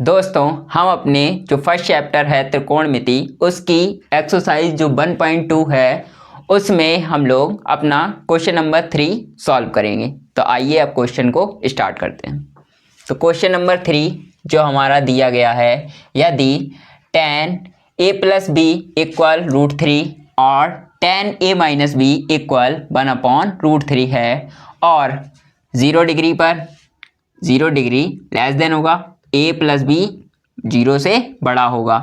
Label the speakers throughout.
Speaker 1: दोस्तों, हम अपने जो फर्स्ट चैप्टर है त्रिकोणमिति उसकी एक्सरसाइज जो 1.2 है उसमें हम लोग अपना क्वेश्चन नंबर 3 सॉल्व करेंगे। तो आइए अब क्वेश्चन को स्टार्ट करते हैं। तो क्वेश्चन नंबर 3 जो हमारा दिया गया है, यदि tan a + b = √3 और tan a - b = 1/√3 है और 0 डिग्री पर 0 डिग्री लेस देन होगा, a + b 0 से बड़ा होगा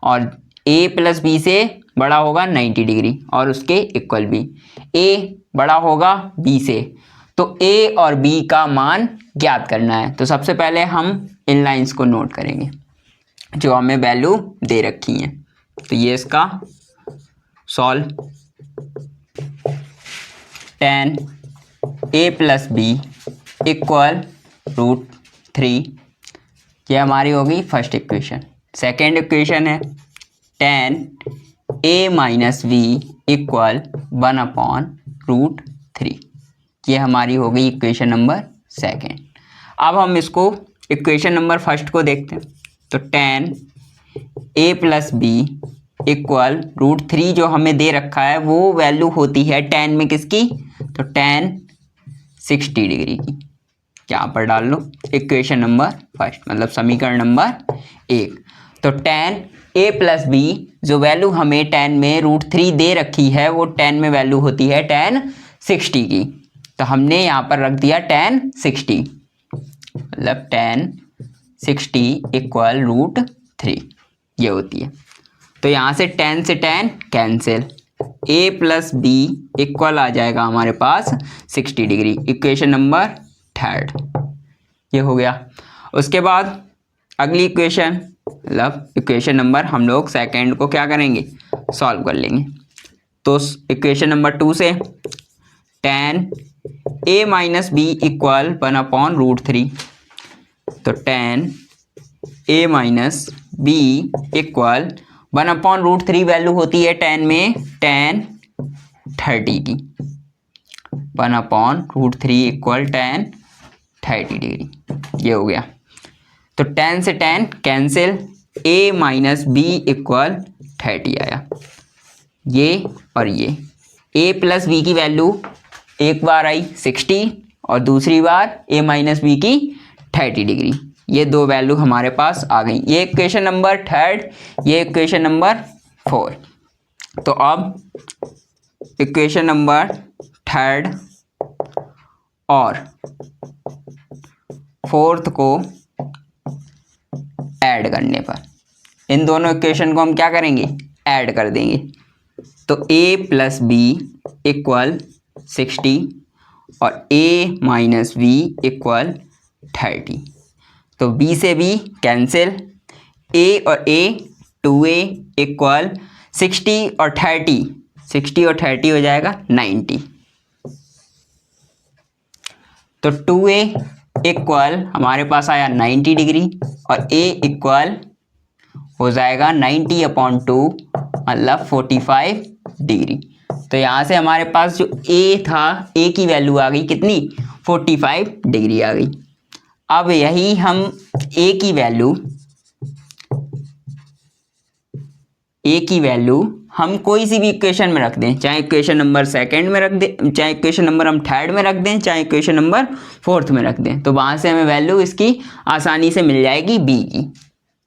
Speaker 1: और a + b से बड़ा होगा 90 डिग्री और उसके इक्वल भी। a बड़ा होगा b से, तो a और b का मान ज्ञात करना है। तो सबसे पहले हम इन लाइंस को नोट करेंगे जो हमें वैल्यू दे रखी हैं। तो ये इसका सॉल्व, tan a + b = √3, ये हमारी होगी फर्स्ट इक्वेशन। सेकेंड इक्वेशन है tan a - b = 1/√3, ये हमारी होगी इक्वेशन नंबर सेकेंड। अब हम इसको इक्वेशन नंबर फर्स्ट को देखते हैं। तो tan a + b = √3 जो हमें दे रखा है वो वैल्यू होती है tan में किसकी, तो tan 60 डिग्री की। यहाँ पर डाल लो इक्वेशन नंबर फर्स्ट, मतलब समीकरण नंबर 1। तो tan a + b जो वैल्यू हमें tan में √3 दे रखी है वो tan में वैल्यू होती है tan 60 की। तो हमने यहाँ पर रख दिया tan 60, मतलब tan 60 = √3, ये होती है। तो यहाँ से tan से tan cancel, a + b equal आ जाएगा हमारे पास 60 डिग्री, इक्वेशन नंबर थर्ड, ये हो गया। उसके बाद अगली इक्वेशन, मतलब इक्वेशन नंबर हम लोग सेकेंड को क्या करेंगे, सॉल्व कर लेंगे। तो इक्वेशन नंबर 2 से tan a - b = 1/√3, तो tan a - b = 1/√3 वैल्यू होती है tan में tan 30 की, 1/√3 = tan 30 डिग्री, ये हो गया। तो tan से tan कैंसिल, a - b = 30 आया, ये और ये। a + b की वैल्यू एक बार आई 60 और दूसरी बार a - b की 30 डिग्री, ये दो वैल्यू हमारे पास आ गई। ये इक्वेशन नंबर थर्ड, ये इक्वेशन नंबर 4। तो अब इक्वेशन नंबर थर्ड और फोर्थ को ऐड करने पर, इन दोनों इक्वेशन को हम क्या करेंगे, ऐड कर देंगे। तो a + b = 60 और a - b = 30, तो b से b कैंसिल, a और a 2a = 60 और 30, 60 और 30 हो जाएगा 90। तो 2a इक्वल हमारे पास आया 90 डिग्री और a इक्वल हो जाएगा 90/2, मतलब 45 डिग्री। तो यहाँ से हमारे पास जो a था, a की वैल्यू आ गई कितनी, 45 डिग्री आ गई। अब यही हम a की वैल्यू हम कोई सी भी इक्वेशन में रख दें, चाहे इक्वेशन नंबर सेकंड में रख दें, चाहे इक्वेशन नंबर हम थर्ड में रख दें, चाहे इक्वेशन नंबर फोर्थ में रख दें, तो वहाँ से हमें वैल्यू इसकी आसानी से मिल जाएगी b की।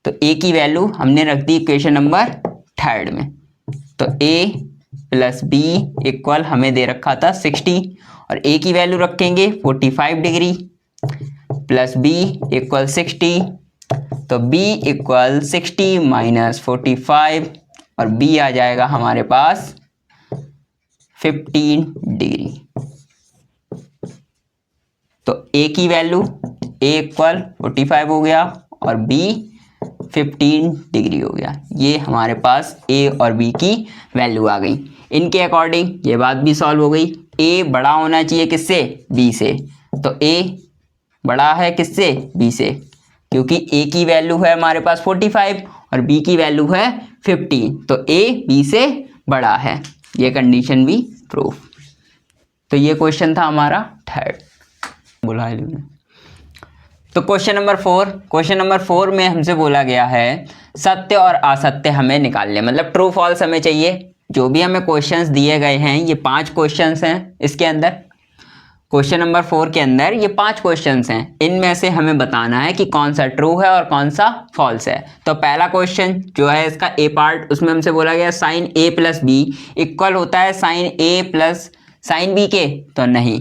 Speaker 1: तो a की वैल्यू हमने रख दी इक्वेशन नंबर थर्ड में। तो a + b इक्वल हमें दे रखा था 60 और a की वैल्यू रखेंगे 45 डिग्री प्लस b = 60, तो b = 60 - 45 और b आ जाएगा हमारे पास 15 डिग्री। तो a की वैल्यू a = 45 हो गया और b 15 डिग्री हो गया। ये हमारे पास a और b की वैल्यू आ गई। इनके अकॉर्डिंग ये बात भी सॉल्व हो गई। a बड़ा होना चाहिए किससे, b से, तो a बड़ा है किससे, b से, क्योंकि a की वैल्यू है हमारे पास 45 और b की वैल्यू है 15, तो a b से बड़ा है। ये कंडीशन भी प्रूफ। तो ये क्वेश्चन था हमारा थर्ड। बुला लूँ। तो क्वेश्चन नंबर 4 में हमसे बोला गया है सत्य और असत्य हमें निकालने, मतलब ट्रू फॉल्स हमें चाहिए। जो भी हमें क्वेश्चंस दिए गए हैं, ये 5 क्वेश्चंस हैं इसके अंदर, क्वेश्चन नंबर 4 के अंदर ये 5 क्वेश्चंस हैं। इनमें से हमें बताना है कि कौन सा ट्रू है और कौन सा फॉल्स है। तो पहला क्वेश्चन जो है इसका ए पार्ट, उसमें हमसे बोला गया साइन ए प्लस बी इक्वल होता है साइन ए प्लस साइन बी के, तो नहीं।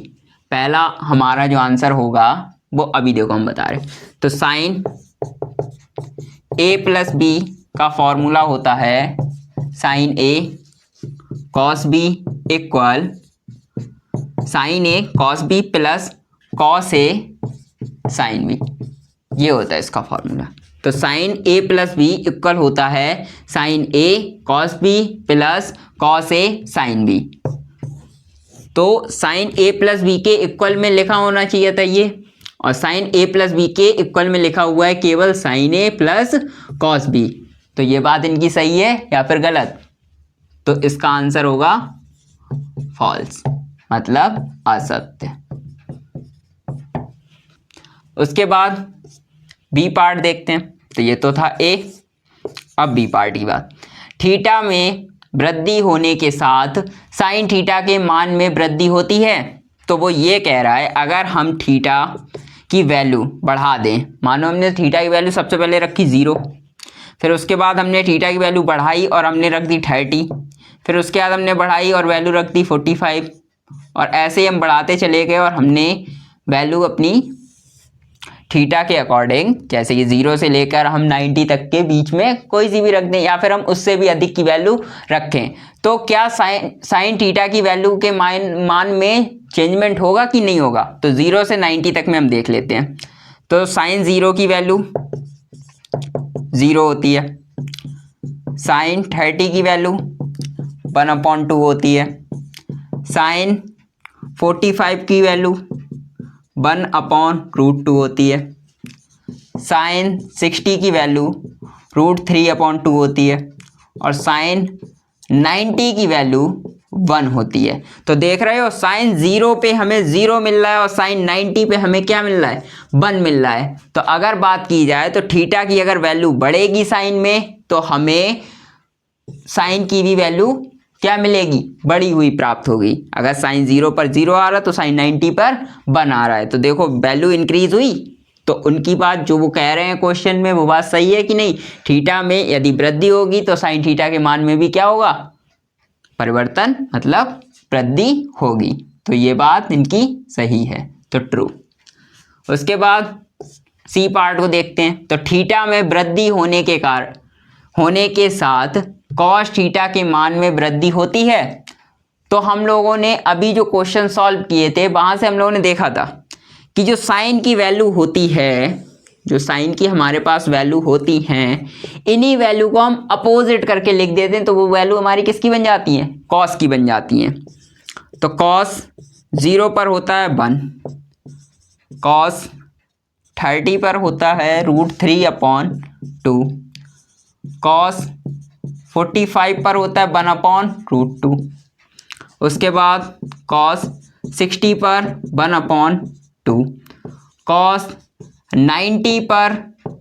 Speaker 1: पहला हमारा जो आंसर होगा वो अभी देखो हम बता रहे। तो साइन ए प्लस बी का फॉर्मूला होता है sign A cos B equal sign A cos B plus cos A sine B, ये होता है इसका फॉर्मूला। तो साइन ए प्लस बी इक्वल होता है sign A cos B plus cos A sine B. तो साइन ए प्लस बी के equal में लिखा होना चाहिए था ये, और साइन ए प्लस बी के इक्वल में लिखा हुआ है केवल साइन ए प्लस कॉस बी। तो ये बात इनकी सही है या फिर गलत? तो इसका आंसर होगा फॉल्स, मतलब असत्य। उसके बाद बी पार्ट देखते हैं। तो ये तो था ए, अब बी पार्ट की बात। थीटा में वृद्धि होने के साथ साइन थीटा के मान में वृद्धि होती है। तो वो ये कह रहा है अगर हम थीटा की वैल्यू बढ़ा दें, मानो हमने थीटा की वैल्यू सबसे पहले रखी 0, फिर उसके बाद हमने थीटा की वैल्यू बढ़ाई और हमने रख दी 30, फिर उसके बाद हमने बढ़ाई और वैल्यू रख दी 45, और ऐसे ही हम बढ़ाते चले गए और हमने वैल्यू अपनी थीटा के अकॉर्डिंग, जैसे कि 0 से लेकर हम 90 तक के बीच में कोई सी भी रख दें, या फिर हम उससे भी अधिक की वैल्यू रखें, तो क्या साइन थीटा की वैल्यू के मान में चेंजमेंट होगा कि नहीं होगा? तो 0 से 90 तक में हम देख लेते हैं। तो साइन 0 की वैल्यू 0 होती है, साइन 30 की वैल्यू 1/2 होती है, साइन 45 की वैल्यू 1/√2 होती है, साइन 60 की वैल्यू √3/2 होती है, और साइन 90 की वैल्यू 1 होती है। तो देख रहे हो साइन 0 पे हमें 0 मिल रहा है और साइन 90 पे हमें क्या मिल रहा है? 1 मिल रहा है। तो अगर बात की जाए तो थीटा की अगर वैल्यू बढ़ेगी साइन में, तो हमें साइन की भी वैल्यू क्या मिलेगी? बढ़ी हुई प्राप्त होगी। अगर साइन 0 पर 0 आ रहा है तो साइन 90 पर 1 आ रहा है। तो देखो वैल्यू इंक्रीज हुई। तो उनकी बात जो वो कह रहे हैं क्वेश्चन में, वो बात सही है कि नहीं? थीटा में यदि वृद्धि होगी तो साइन थीटा के मान में भी क्या होगा? परिवर्तन, मतलब वृद्धि होगी। तो ये बात इनकी सही है, तो ट्रू। उसके बाद सी पार्ट को देखते हैं। तो थीटा में वृद्धि होने के साथ कॉस थीटा के मान में वृद्धि होती है। तो हम लोगों ने अभी जो क्वेश्चन सॉल्व किए थे वहां से हम लोगों ने देखा था कि जो साइन की वैल्यू होती है, जो साइन की हमारे पास वैल्यू होती हैं, इन्हीं वैल्यू को हम अपोजिट करके लिख देते हैं, तो वो वैल्यू हमारी किसकी बन जाती हैं? कॉस की बन जाती हैं। तो कॉस 0 पर होता है 1, कॉस 30 पर होता है √3/2, कॉस 45 पर होता है 1/√2, उसके बाद कॉस 60 पर 1/2, कॉस 90 पर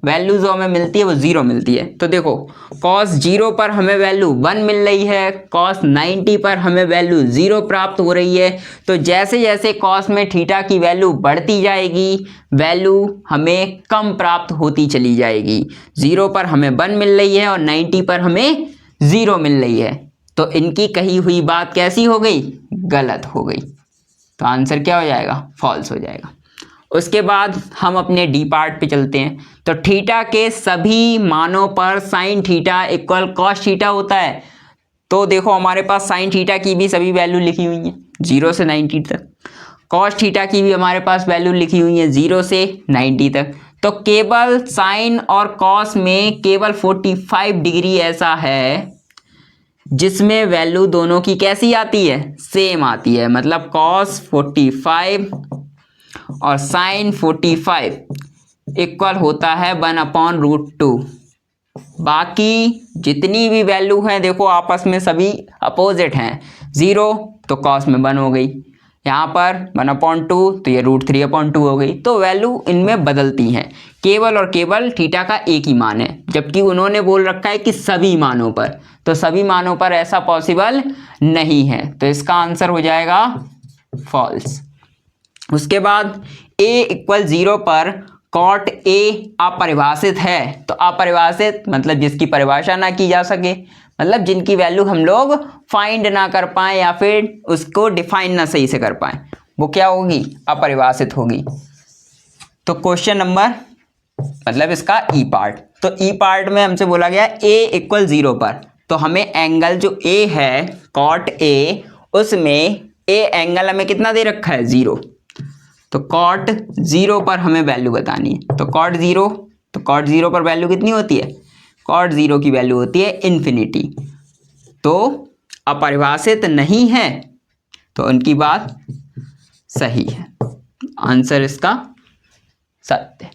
Speaker 1: वैल्यू जो हमें मिलती है वो 0 मिलती है। तो देखो कॉस 0 पर हमें वैल्यू 1 मिल रही है, कॉस 90 पर हमें वैल्यू 0 प्राप्त हो रही है। तो जैसे जैसे कॉस में थीटा की वैल्यू बढ़ती जाएगी, वैल्यू हमें कम प्राप्त होती चली जाएगी। 0 पर हमें 1 मिल रही है और 90 पर हमें 0 मिल रही है। तो इनकी कही हुई बात कैसी हो गई? गलत हो गई। तो आंसर क्या हो जाएगा? फॉल्स हो जाएगा। उसके बाद हम अपने डी पार्ट पे चलते हैं। तो थीटा के सभी मानों पर sine theta equal cos theta होता है। तो देखो हमारे पास साइन थीटा की भी सभी वैल्यू लिखी हुई हैं 0 से 90 तक, कॉस थीटा की भी हमारे पास वैल्यू लिखी हुई है 0 से 90 तक। तो केवल साइन और कॉस में केवल 45 डिग्री ऐसा है जिसमें वैल्यू दोनों की कैसी आती है? सेम आती है। मतलब कॉस 45 और साइन 45 इक्वल होता है 1/√2। बाकी जितनी भी वैल्यू हैं देखो आपस में सभी अपोजिट हैं। 0 तो कॉस में 1 हो गई, यहाँ पर 1/2 तो ये √3/2 हो गई। तो वैल्यू इनमें बदलती हैं केवल और केवल थीटा का एक ही मान है, जबकि उन्होंने बोल रखा है कि सभी मानों पर, तो सभी मानों पर ऐसा पॉसिबल नहीं है, तो इसका आंसर हो जाएगा फॉल्स। उसके बाद a = 0 पर cot A अपरिभाषित है। तो अपरिभाषित मतलब जिसकी परिभाषा ना की जा सके, मतलब जिनकी वैल्यू हम लोग फाइंड ना कर पाए या फिर उसको डिफाइन ना सही से कर पाए, वो क्या होगी? अपरिभाषित होगी। तो क्वेश्चन नंबर मतलब इसका ई पार्ट, तो ई पार्ट में हमसे बोला गया a = 0 पर, तो हमें एंगल जो a है cot A, उसमें a एंगल हमें कितना दे रखा है? 0। तो cot 0 पर हमें वैल्यू बतानी है। तो cot 0 पर वैल्यू कितनी होती है? cot 0 की वैल्यू होती है इन्फिनिटी। तो अपरिभाषित नहीं है, तो उनकी बात सही है, आंसर इसका सत्य।